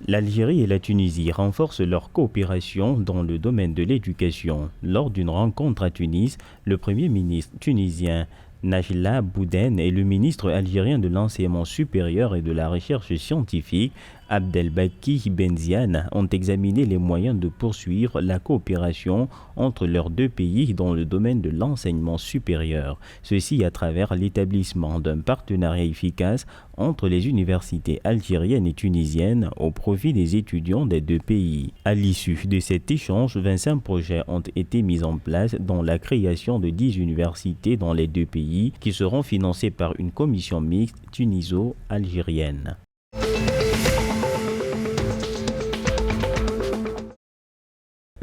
L'Algérie et la Tunisie renforcent leur coopération dans le domaine de l'éducation. Lors d'une rencontre à Tunis, le Premier ministre tunisien Najla Bouden et le ministre algérien de l'enseignement supérieur et de la recherche scientifique Abdelbaki Benziane ont examiné les moyens de poursuivre la coopération entre leurs deux pays dans le domaine de l'enseignement supérieur, ceci à travers l'établissement d'un partenariat efficace entre les universités algériennes et tunisiennes au profit des étudiants des deux pays. À l'issue de cet échange, 25 projets ont été mis en place dont la création de 10 universités dans les deux pays qui seront financées par une commission mixte tuniso-algérienne.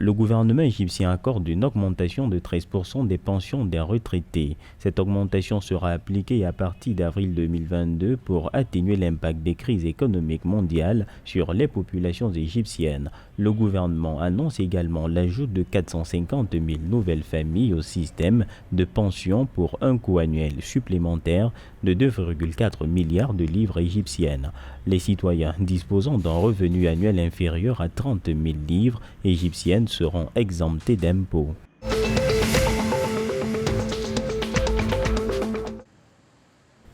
Le gouvernement égyptien accorde une augmentation de 13% des pensions des retraités. Cette augmentation sera appliquée à partir d'avril 2022 pour atténuer l'impact des crises économiques mondiales sur les populations égyptiennes. Le gouvernement annonce également l'ajout de 450 000 nouvelles familles au système de pension pour un coût annuel supplémentaire de 2,4 milliards de livres égyptiennes. Les citoyens disposant d'un revenu annuel inférieur à 30 000 livres égyptiennes seront exemptés d'impôts.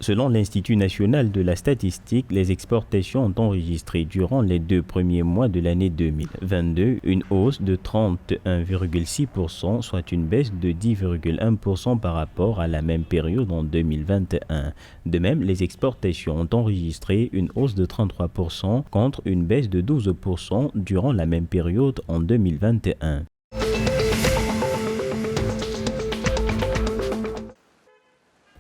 Selon l'Institut national de la statistique, les exportations ont enregistré durant les 2 premiers mois de l'année 2022 une hausse de 31,6%, soit une baisse de 10,1% par rapport à la même période en 2021. De même, les exportations ont enregistré une hausse de 33% contre une baisse de 12% durant la même période en 2021.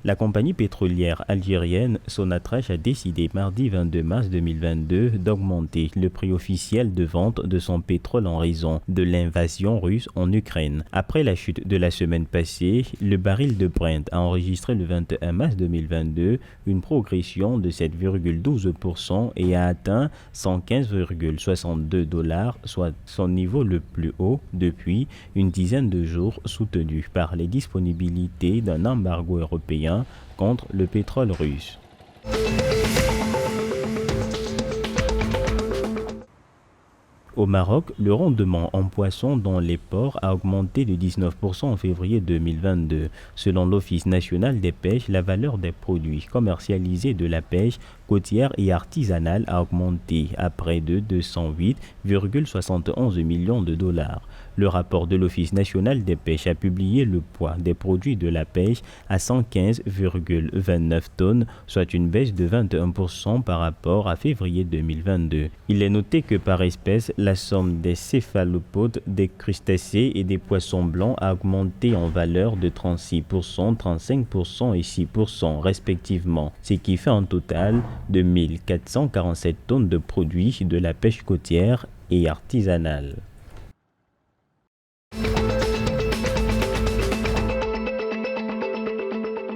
La compagnie pétrolière algérienne Sonatrach a décidé mardi 22 mars 2022 d'augmenter le prix officiel de vente de son pétrole en raison de l'invasion russe en Ukraine. Après la chute de la semaine passée, le baril de Brent a enregistré le 21 mars 2022 une progression de 7,12% et a atteint 115,62 $, soit son niveau le plus haut depuis une dizaine de jours, soutenu par les disponibilités d'un embargo européen contre le pétrole russe. Au Maroc, le rendement en poisson dans les ports a augmenté de 19% en février 2022. Selon l'Office national des pêches, la valeur des produits commercialisés de la pêche côtière et artisanale a augmenté à près de 208,71 millions de $. Le rapport de l'Office national des pêches a publié le poids des produits de la pêche à 115,29 tonnes, soit une baisse de 21% par rapport à février 2022. Il est noté que par espèce, la somme des céphalopodes, des crustacés et des poissons blancs a augmenté en valeur de 36%, 35% et 6% respectivement, ce qui fait un total de 1447 tonnes de produits de la pêche côtière et artisanale.